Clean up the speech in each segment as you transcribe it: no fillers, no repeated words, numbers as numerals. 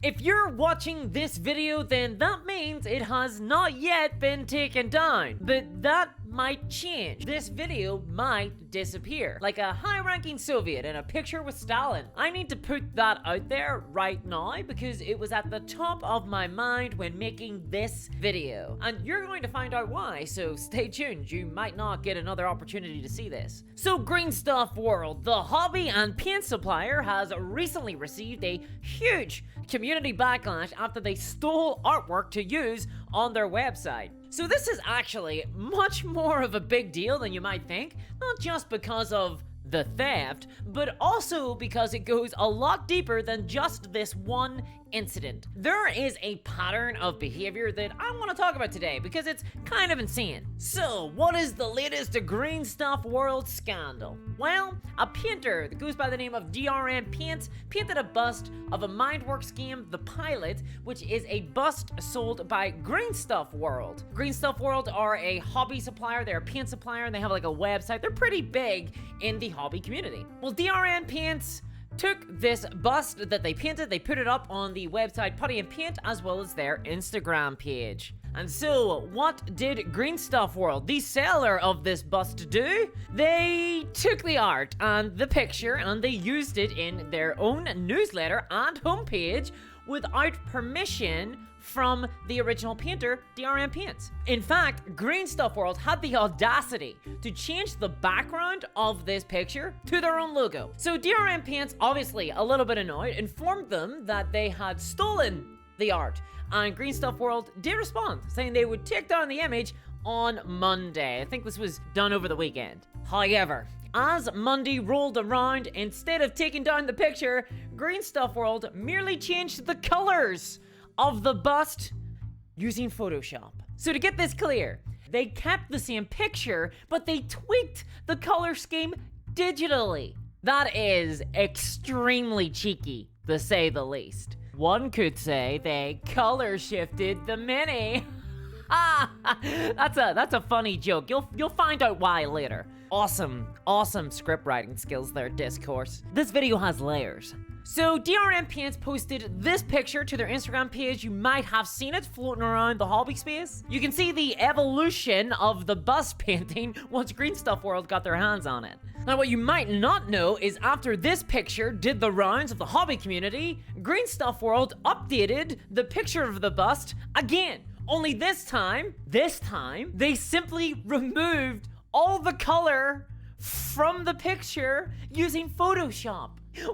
If you're watching this video, then that means it has not yet been taken down, but that might change. This video might disappear, like a high-ranking Soviet in a picture with Stalin. I need to put that out there right now because it was at the top of my mind when making this video, and you're going to find out why, so stay tuned. You might not get another opportunity to see this. So Green Stuff World, the hobby and paint supplier, has recently received a huge community backlash after they stole artwork to use on their website. So this is actually much more of a big deal than you might think, not just because of the theft, but also because it goes a lot deeper than just this one incident. There is a pattern of behavior that I want to talk about today because it's kind of insane. So, what is the latest Green Stuff World scandal? Well, a painter that goes by the name of DRM Paints painted a bust of a Mindworks game, The Pilot, which is a bust sold by Green Stuff World. Green Stuff World are a hobby supplier, they're a paint supplier, and they have like a website. They're pretty big in the hobby community. Well, DRM Paints took this bust that they painted, they put it up on the website Putty and Paint as well as their Instagram page. And so, what did Green Stuff World, the seller of this bust, do? They took the art and the picture and they used it in their own newsletter and homepage without permission from the original painter, DRM Paints. In fact, Green Stuff World had the audacity to change the background of this picture to their own logo. So DRM Paints, obviously a little bit annoyed, informed them that they had stolen the art. And Green Stuff World did respond, saying they would take down the image on Monday. I think this was done over the weekend. However, as Monday rolled around, instead of taking down the picture, Green Stuff World merely changed the colors of the bust using Photoshop. So to get this clear, they kept the same picture, but they tweaked the color scheme digitally. That is extremely cheeky, to say the least. One could say they color shifted the mini. That's a funny joke. You'll find out why later. Awesome script writing skills there, Discourse. This video has layers. So DRM Paints posted this picture to their Instagram page. You might have seen it floating around the hobby space. You can see the evolution of the bust painting once Green Stuff World got their hands on it. Now what you might not know is after this picture did the rounds of the hobby community, Green Stuff World updated the picture of the bust again. Only this time, they simply removed all the color from the picture using Photoshop.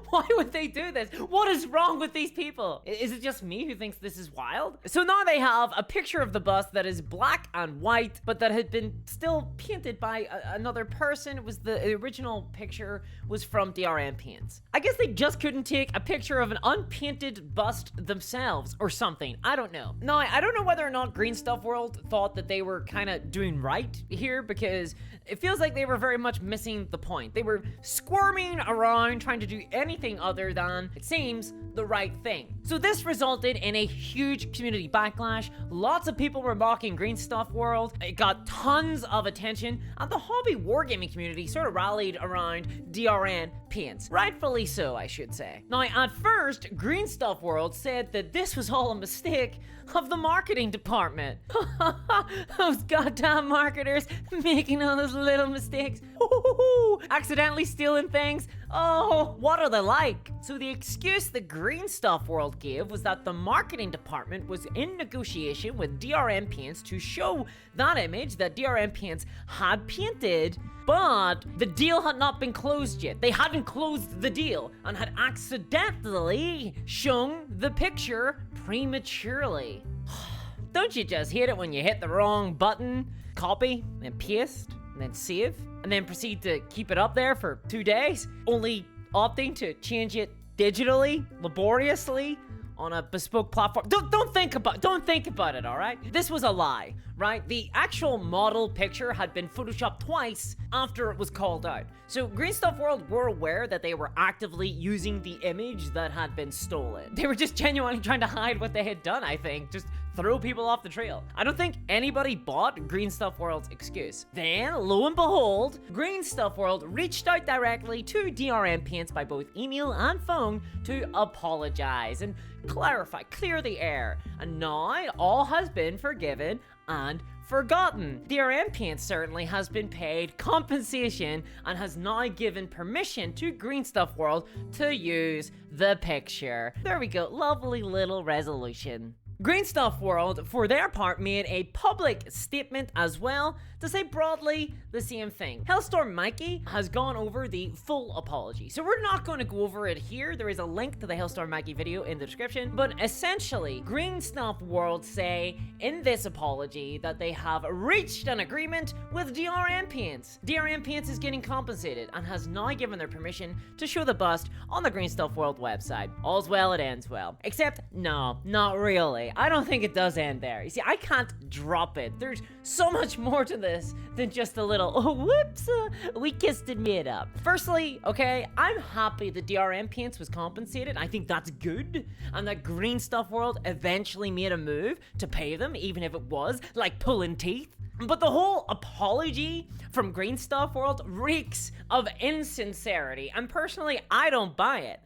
Why would they do this? What is wrong with these people? Is it just me who thinks this is wild? So now they have a picture of the bust that is black and white, but that had been still painted by another person. It was the original picture was from DRM Paints. I guess they just couldn't take a picture of an unpainted bust themselves or something. I don't know. Now, I don't know whether or not Green Stuff World thought that they were kind of doing right here because it feels like they were very much missing the point. They were squirming around trying to do anything other than, it seems, the right thing. So this resulted in a huge community backlash. Lots of people were mocking Green Stuff World. It got tons of attention, and the hobby wargaming community sort of rallied around DRM Paints. Rightfully so, I should say. Now, at first, Green Stuff World said that this was all a mistake of the marketing department. Those goddamn marketers making all those little mistakes. Accidentally stealing things. Oh, what are they like? So the excuse the Green Stuff World gave was that the marketing department was in negotiation with DRM Paints to show that image that DRM Paints had painted, but the deal had not been closed yet. They hadn't closed the deal and had accidentally shown the picture prematurely. Don't you just hate it when you hit the wrong button? Copy and paste and then save and then proceed to keep it up there for 2 days, only opting to change it digitally, laboriously, on a bespoke platform. Don't think about it, all right? This was a lie, right? The actual model picture had been photoshopped twice after it was called out. So Green Stuff World were aware that they were actively using the image that had been stolen. They were just genuinely trying to hide what they had done, I think. Just throw people off the trail. I don't think anybody bought Green Stuff World's excuse. Then, lo and behold, Green Stuff World reached out directly to DRM Paints by both email and phone to apologize and clarify, clear the air. And now all has been forgiven and forgotten. DRM Paints certainly has been paid compensation and has now given permission to Green Stuff World to use the picture. There we go, lovely little resolution. Green Stuff World, for their part, made a public statement as well to say broadly the same thing. Hellstorm Mikey has gone over the full apology, so we're not going to go over it here. There is a link to the Hellstorm Mikey video in the description, but essentially, Green Stuff World say in this apology that they have reached an agreement with DRM Paints. DRM Paints is getting compensated and has now given their permission to show the bust on the Green Stuff World website. All's well, it ends well. Except, no, not really. I don't think it does end there. You see, I can't drop it. There's so much more to this than just a little, oh, whoops, we kissed and made up. Firstly, okay, I'm happy that DRM Paints was compensated. I think that's good. And that Green Stuff World eventually made a move to pay them, even if it was like pulling teeth. But the whole apology from Green Stuff World reeks of insincerity, and personally, I don't buy it.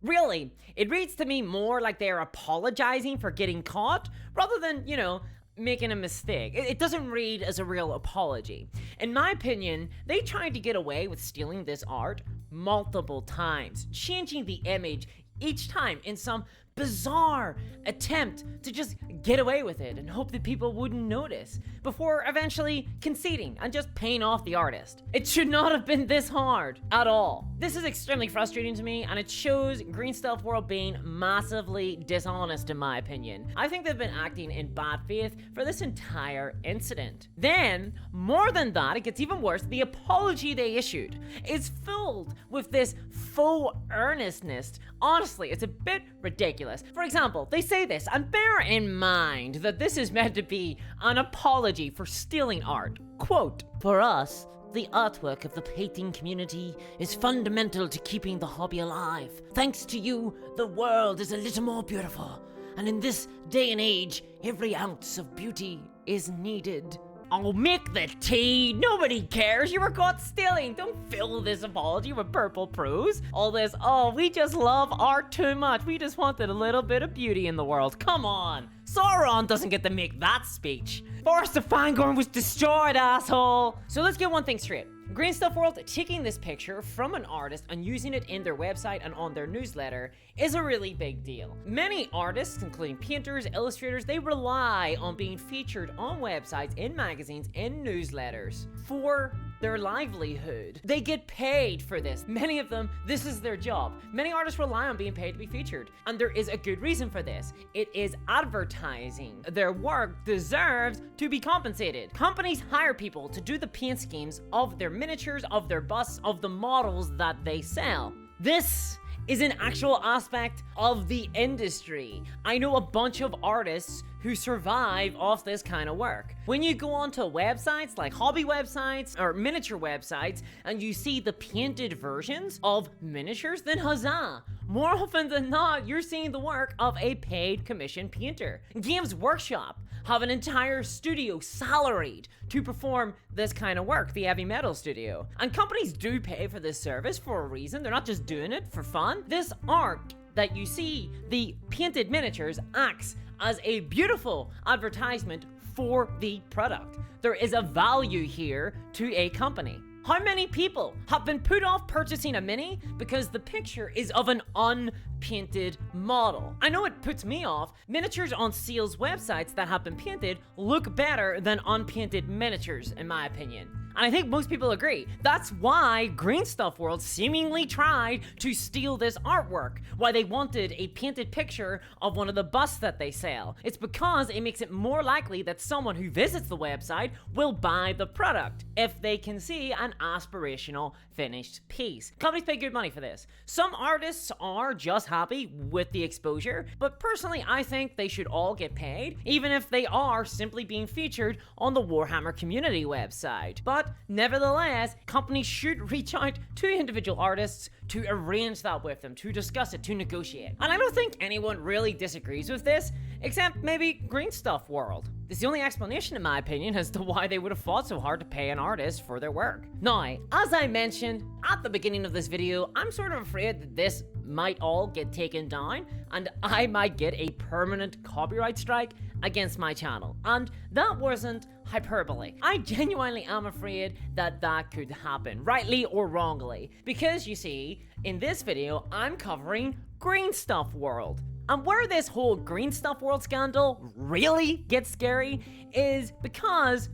Really, it reads to me more like they're apologizing for getting caught rather than, you know, making a mistake. It doesn't read as a real apology. In my opinion, they tried to get away with stealing this art multiple times, changing the image each time in some bizarre attempt to just get away with it and hope that people wouldn't notice before eventually conceding and just paying off the artist. It should not have been this hard at all. This is extremely frustrating to me, and it shows Green Stuff World being massively dishonest in my opinion. I think they've been acting in bad faith for this entire incident. Then, more than that, it gets even worse. The apology they issued is filled with this faux earnestness. Honestly, it's a bit ridiculous. For example, they say this, and bear in mind that this is meant to be an apology for stealing art. Quote, "For us, the artwork of the painting community is fundamental to keeping the hobby alive. Thanks to you, the world is a little more beautiful. And in this day and age, every ounce of beauty is needed." Oh, make the tea. Nobody cares. You were caught stealing. Don't fill this apology with purple prose. All this, oh, we just love art too much. We just wanted a little bit of beauty in the world. Come on. Sauron doesn't get to make that speech. Forest of Fangorn was destroyed, asshole. So let's get one thing straight. Green Stuff World taking this picture from an artist and using it in their website and on their newsletter is a really big deal. Many artists, including painters, illustrators, they rely on being featured on websites, in magazines, in newsletters for their livelihood. They get paid for this. Many of them, this is their job. Many artists rely on being paid to be featured, and there is a good reason for this. It is advertising. Their work deserves to be compensated. Companies hire people to do the paint schemes of their miniatures, of their busts, of the models that they sell. This is an actual aspect of the industry. I know a bunch of artists who survive off this kind of work. When you go onto websites like hobby websites or miniature websites and you see the painted versions of miniatures, then huzzah! More often than not, you're seeing the work of a paid commission painter. Games Workshop have an entire studio salaried to perform this kind of work, the heavy metal studio. And companies do pay for this service for a reason. They're not just doing it for fun. This art that you see, the painted miniatures, acts as a beautiful advertisement for the product. There is a value here to a company. How many people have been put off purchasing a mini because the picture is of an unpainted model? I know it puts me off. Miniatures on sales websites that have been painted look better than unpainted miniatures, in my opinion. And I think most people agree. That's why Green Stuff World seemingly tried to steal this artwork, why they wanted a painted picture of one of the busts that they sell. It's because it makes it more likely that someone who visits the website will buy the product if they can see an aspirational finished piece. Companies pay good money for this. Some artists are just happy with the exposure, but personally I think they should all get paid, even if they are simply being featured on the Warhammer community website. But But nevertheless, companies should reach out to individual artists to arrange that with them, to discuss it, to negotiate. And I don't think anyone really disagrees with this, except maybe Green Stuff World. This is the only explanation, in my opinion, as to why they would have fought so hard to pay an artist for their work. Now, as I mentioned at the beginning of this video, I'm sort of afraid that this might all get taken down, and I might get a permanent copyright strike against my channel. And that wasn't hyperbole. I genuinely am afraid that that could happen, rightly or wrongly. Because you see, in this video, I'm covering Green Stuff World. And where this whole Green Stuff World scandal really gets scary is because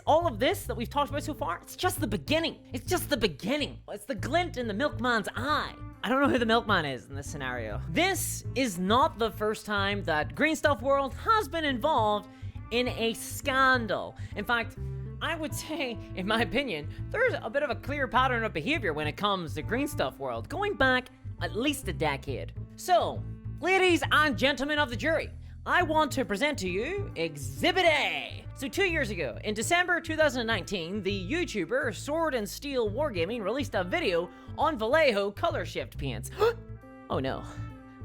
all of this that we've talked about so far, it's just the beginning. It's just the beginning. It's the glint in the milkman's eye. I don't know who the milkman is in this scenario. This is not the first time that Green Stuff World has been involved in a scandal. In fact, I would say, in my opinion, there's a bit of a clear pattern of behavior when it comes to Green Stuff World, going back at least a decade. So, ladies and gentlemen of the jury, I want to present to you Exhibit A. So 2 years ago, in December 2019, the YouTuber Sword and Steel Wargaming released a video on Vallejo color shift paints. Oh no,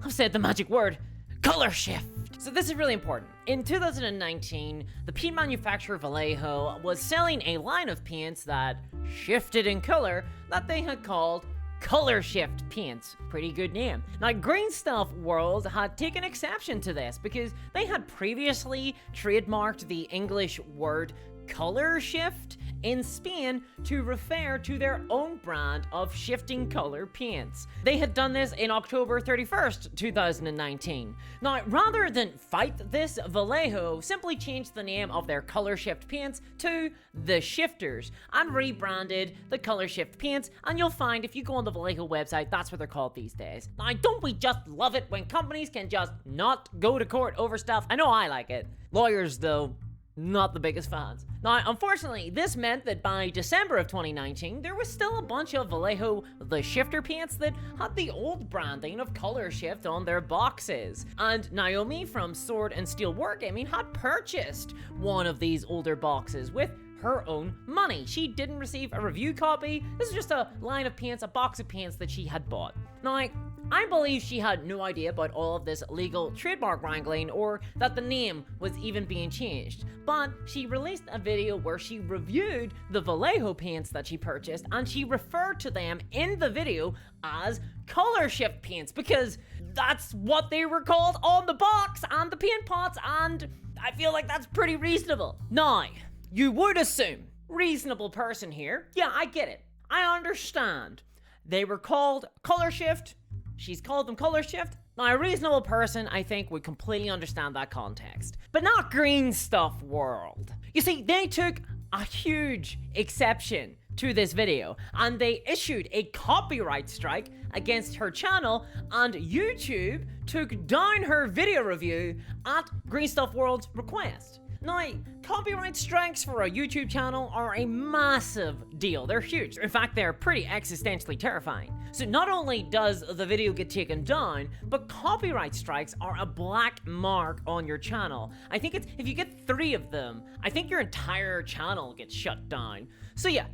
I've said the magic word, color shift. So this is really important. In 2019, the paint manufacturer Vallejo was selling a line of paints that shifted in color that they had called Color Shift paints. Pretty good name. Now, Green Stuff World had taken exception to this because they had previously trademarked the English word color shift in Spain to refer to their own brand of shifting color paints. They had done this in October 31st, 2019. Now, rather than fight this, Vallejo simply changed the name of their color shift paints to the Shifters and rebranded the color shift paints, and you'll find if you go on the Vallejo website, that's what they're called these days. Now, don't we just love it when companies can just not go to court over stuff? I know I like it. Lawyers, though, not the biggest fans. Now, unfortunately, this meant that by December of 2019, there was still a bunch of Vallejo the Shifter paints that had the old branding of Color Shift on their boxes. And Naomi from Sword and Steel Wargaming had purchased one of these older boxes with her own money. She didn't receive a review copy. This is just a line of paints, a box of paints that she had bought. Now, I believe she had no idea about all of this legal trademark wrangling or that the name was even being changed. But she released a video where she reviewed the Vallejo paints that she purchased, and she referred to them in the video as color shift paints because that's what they were called on the box and the paint pots, and I feel like that's pretty reasonable. Now, you would assume, reasonable person here, yeah, I get it. I understand. They were called color shift. She's called them color shift. Now, a reasonable person, I think, would completely understand that context. But not Green Stuff World. You see, they took a huge exception to this video, and they issued a copyright strike against her channel, and YouTube took down her video review at Green Stuff World's request. Now, copyright strikes for a YouTube channel are a massive deal. They're huge. In fact, they're pretty existentially terrifying. So not only does the video get taken down, but copyright strikes are a black mark on your channel. I think it's, if you get 3 of them, I think your entire channel gets shut down. So yeah,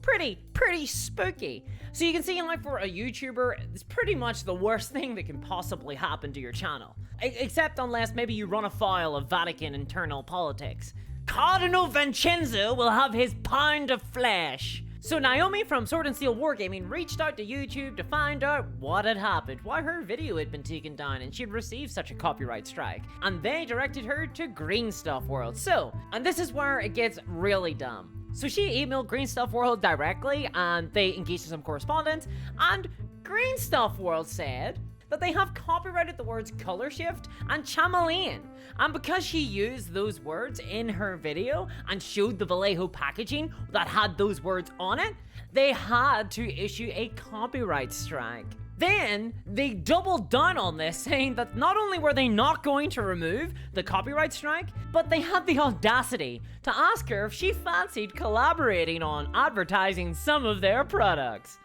pretty spooky. So you can see, like, for a YouTuber, it's pretty much the worst thing that can possibly happen to your channel. Except unless maybe you run afoul of Vatican internal politics. Cardinal Vincenzo will have his pound of flesh. So Naomi from Sword and Steel Wargaming reached out to YouTube to find out what had happened, why her video had been taken down and she'd received such a copyright strike. And they directed her to Green Stuff World. So, and this is where it gets really dumb. So she emailed Green Stuff World directly and they engaged in some correspondence, and Green Stuff World said that they have copyrighted the words color shift and chameleon. And because she used those words in her video and showed the Vallejo packaging that had those words on it, they had to issue a copyright strike. Then they doubled down on this, saying that not only were they not going to remove the copyright strike, but they had the audacity to ask her if she fancied collaborating on advertising some of their products.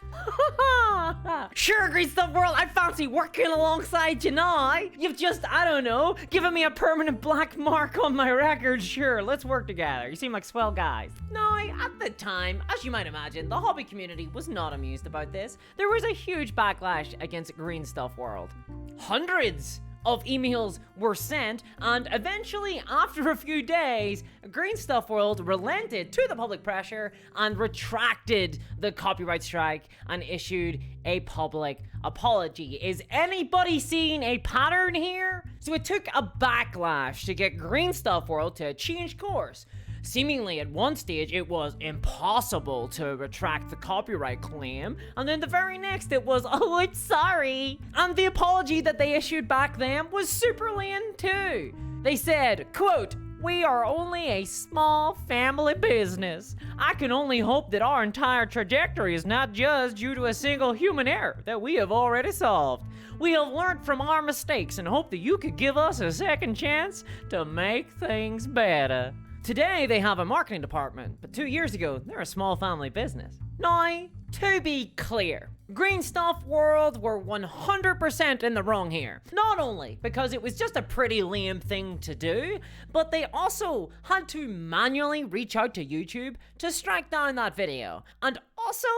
Sure, Green Stuff World, I fancy working alongside you now. You've just, I don't know, given me a permanent black mark on my record. Sure, let's work together. You seem like swell guys. No, at the time, as you might imagine, the hobby community was not amused about this. There was a huge backlash against Green Stuff World. Hundreds of emails were sent, and eventually, after a few days, Green Stuff World relented to the public pressure and retracted the copyright strike and issued a public apology. Is anybody seeing a pattern here? So it took a backlash to get Green Stuff World to change course. Seemingly at one stage it was impossible to retract the copyright claim, and then the very next it was, oh, I'm sorry. And the apology that they issued back then was super lame too. They said, quote, "We are only a small family business. I can only hope that our entire trajectory is not just due to a single human error that we have already solved. We have learned from our mistakes and hope that you could give us a second chance to make things better." Today, they have a marketing department, but 2 years ago, they're a small family business. Now, to be clear, Green Stuff World were 100% in the wrong here. Not only because it was just a pretty lame thing to do, but they also had to manually reach out to YouTube to strike down that video. And also,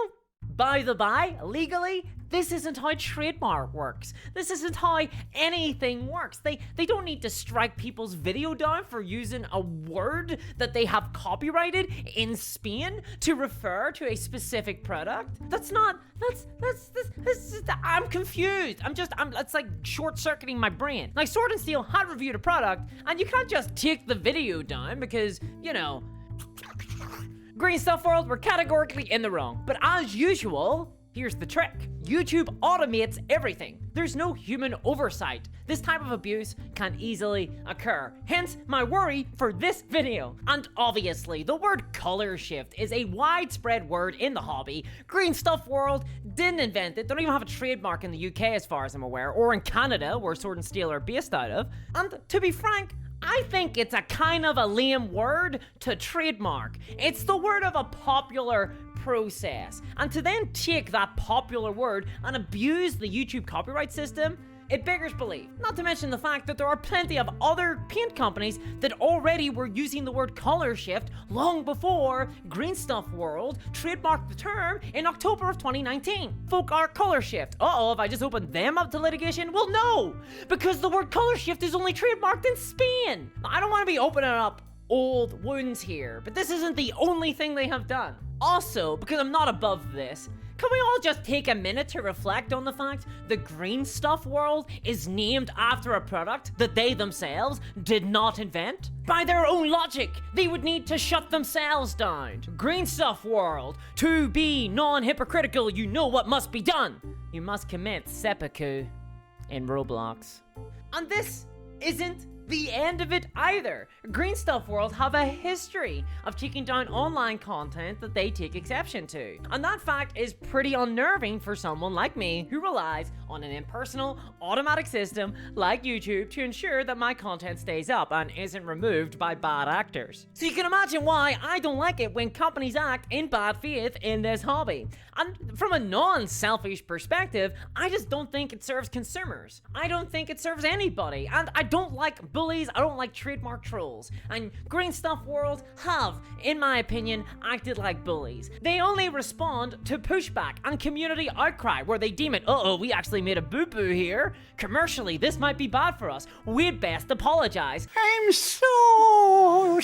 by the by, legally, this isn't how trademark works. This isn't how anything works. They don't need to strike people's video down for using a word that they have copyrighted in Spain to refer to a specific product. I'm confused. It's like short-circuiting my brain. Like Sword and Steel had reviewed a product, and you can't just take the video down because, you know, Green Stuff World were categorically in the wrong. But as usual, here's the trick. YouTube automates everything. There's no human oversight. This type of abuse can easily occur. Hence, my worry for this video. And obviously, the word color shift is a widespread word in the hobby. Green Stuff World didn't invent it. They don't even have a trademark in the UK as far as I'm aware, or in Canada, where Sword and Steel are based out of. And to be frank, I think it's a kind of a lame word to trademark. It's the word of a popular process. And to then take that popular word and abuse the YouTube copyright system, it beggars belief. Not to mention the fact that there are plenty of other paint companies that already were using the word color shift long before Green Stuff World trademarked the term in October of 2019. Folk art color shift. Uh-oh, have I just opened them up to litigation? Well, no, because the word color shift is only trademarked in Spain. I don't want to be opening up old wounds here, but this isn't the only thing they have done. Also, because I'm not above this, can we all just take a minute to reflect on the fact the Green Stuff World is named after a product that they themselves did not invent? By their own logic, they would need to shut themselves down. Green Stuff World, to be non-hypocritical, you know what must be done. You must commit seppuku in Roblox. And this isn't the end of it either. Green Stuff World have a history of taking down online content that they take exception to. And that fact is pretty unnerving for someone like me who relies on an impersonal, automatic system like YouTube to ensure that my content stays up and isn't removed by bad actors. So you can imagine why I don't like it when companies act in bad faith in this hobby. And from a non-selfish perspective, I just don't think it serves consumers. I don't think it serves anybody. And I don't like bullies, I don't like trademark trolls. And Green Stuff World have, in my opinion, acted like bullies. They only respond to pushback and community outcry where they deem it, uh-oh, we actually made a boo-boo here. Commercially, this might be bad for us. We'd best apologize. I'm so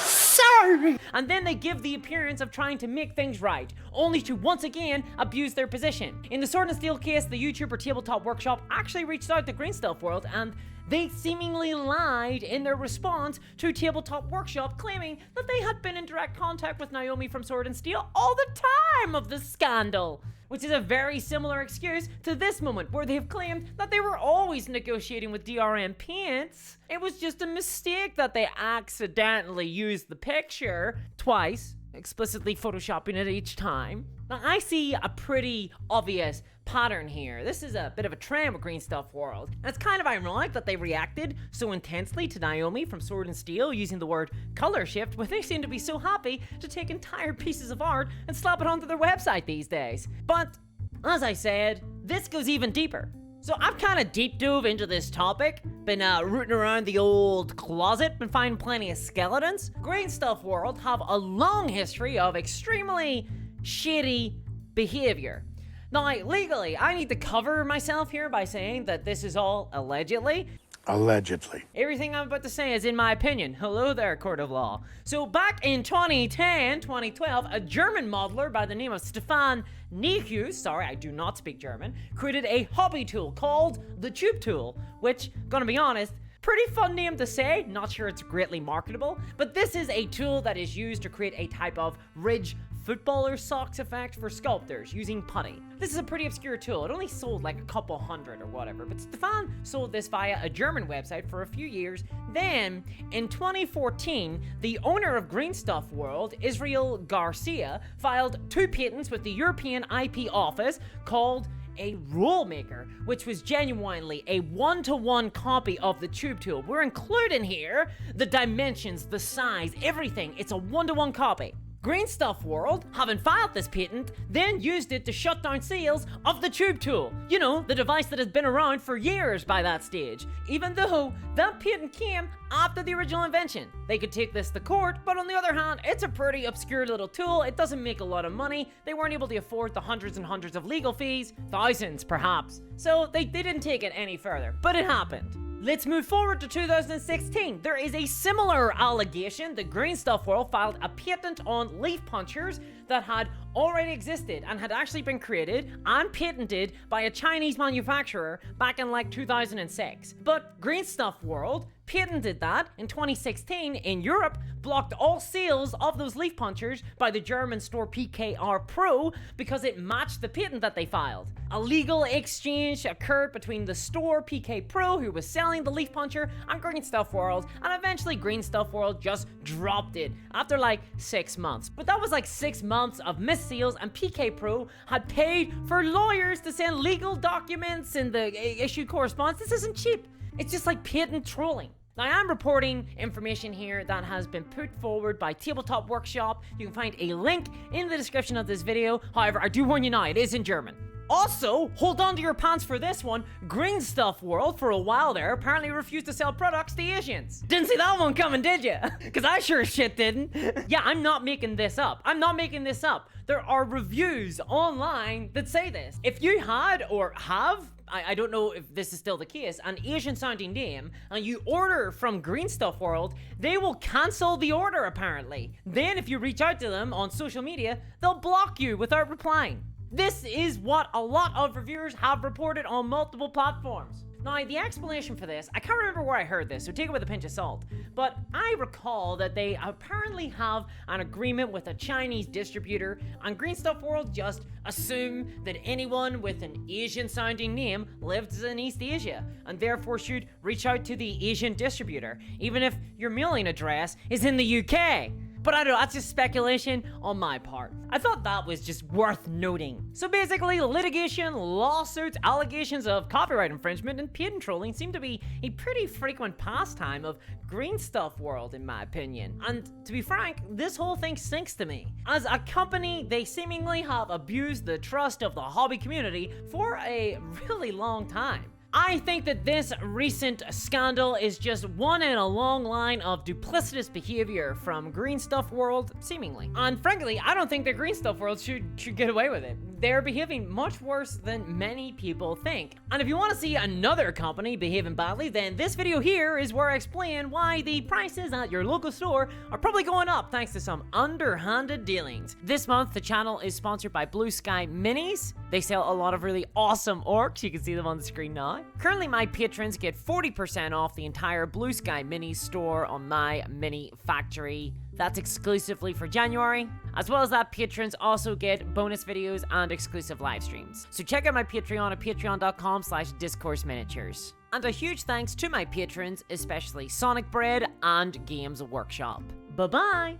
sorry. And then they give the appearance of trying to make things right, only to once again abuse their position. In the Sword and Steel case, the YouTuber Tabletop Workshop actually reached out to Green Stuff World and they seemingly lied in their response to Tabletop Workshop, claiming that they had been in direct contact with Naomi from Sword and Steel all the time of the scandal. Which is a very similar excuse to this moment, where they have claimed that they were always negotiating with DRM Paints. It was just a mistake that they accidentally used the picture twice explicitly photoshopping it each time. Now, I see a pretty obvious pattern here. This is a bit of a trend with Green Stuff World. And it's kind of ironic that they reacted so intensely to Naomi from Sword and Steel using the word color shift when they seem to be so happy to take entire pieces of art and slap it onto their website these days. But, as I said, this goes even deeper. So I've kind of deep dove into this topic, been rooting around the old closet, been finding plenty of skeletons. Green Stuff World have a long history of extremely shitty behavior. Now, legally, I need to cover myself here by saying that this is all allegedly. Allegedly. Everything I'm about to say is in my opinion. Hello there, court of law. So back in 2012, a German modeler by the name of Stefan Nikius, sorry, I do not speak German, created a hobby tool called the Tube Tool, which, gonna be honest, pretty fun name to say, not sure it's greatly marketable, but this is a tool that is used to create a type of ridge footballer socks effect for sculptors using putty. This is a pretty obscure tool. It only sold like a couple hundred or whatever, but Stefan sold this via a German website for a few years. Then, in 2014, the owner of Green Stuff World, Israel Garcia, filed 2 patents with the European IP office called a roll maker, which was genuinely a one-to-one copy of the Tube Tool. We're including here the dimensions, the size, everything. It's a one-to-one copy. Green Stuff World, having filed this patent, then used it to shut down sales of the Tube Tool. You know, the device that has been around for years by that stage, even though that patent came after the original invention. They could take this to court, but on the other hand, it's a pretty obscure little tool. It doesn't make a lot of money. They weren't able to afford the hundreds and hundreds of legal fees, thousands perhaps. So they didn't take it any further, but it happened. Let's move forward to 2016. There is a similar allegation that Green Stuff World filed a patent on leaf punchers that had already existed and had actually been created and patented by a Chinese manufacturer back in like 2006. But Green Stuff World patented that in 2016 in Europe, blocked all sales of those leaf punchers by the German store PKR Pro because it matched the patent that they filed. A legal exchange occurred between the store PK Pro, who was selling the leaf puncher, and Green Stuff World, and eventually Green Stuff World just dropped it after like 6 months. But that was like 6 months of missed sales, and PK Pro had paid for lawyers to send legal documents and the issued correspondence. This isn't cheap. It's just like patent trolling. Now, I am reporting information here that has been put forward by Tabletop Workshop. You can find a link in the description of this video. However, I do warn you now, it is in German. Also, hold on to your pants for this one. Green Stuff World, for a while there, apparently refused to sell products to Asians. Didn't see that one coming, did you? Because I sure as shit didn't. Yeah, I'm not making this up. I'm not making this up. There are reviews online that say this. If you had or have, I don't know if this is still the case, an Asian sounding name, and you order from Green Stuff World, they will cancel the order apparently. Then if you reach out to them on social media, they'll block you without replying. This is what a lot of reviewers have reported on multiple platforms. Now, the explanation for this, I can't remember where I heard this, so take it with a pinch of salt, but I recall that they apparently have an agreement with a Chinese distributor, and Green Stuff World just assume that anyone with an Asian-sounding name lives in East Asia, and therefore should reach out to the Asian distributor, even if your mailing address is in the UK. But I don't know, that's just speculation on my part. I thought that was just worth noting. So basically, litigation, lawsuits, allegations of copyright infringement, and patent trolling seem to be a pretty frequent pastime of Green Stuff World, in my opinion. And to be frank, this whole thing stinks to me. As a company, they seemingly have abused the trust of the hobby community for a really long time. I think that this recent scandal is just one in a long line of duplicitous behavior from Green Stuff World, seemingly. And frankly, I don't think that Green Stuff World should get away with it. They're behaving much worse than many people think. And if you want to see another company behaving badly, then this video here is where I explain why the prices at your local store are probably going up thanks to some underhanded dealings. This month, the channel is sponsored by Blue Sky Minis. They sell a lot of really awesome orcs. You can see them on the screen now. Currently, my patrons get 40% off the entire Blue Sky Mini store on my mini factory. That's exclusively for January. As well as that, patrons also get bonus videos and exclusive live streams. So check out my Patreon at patreon.com/discoursminiatures. And a huge thanks to my patrons, especially Sonic Bread and Games Workshop. Bye-bye!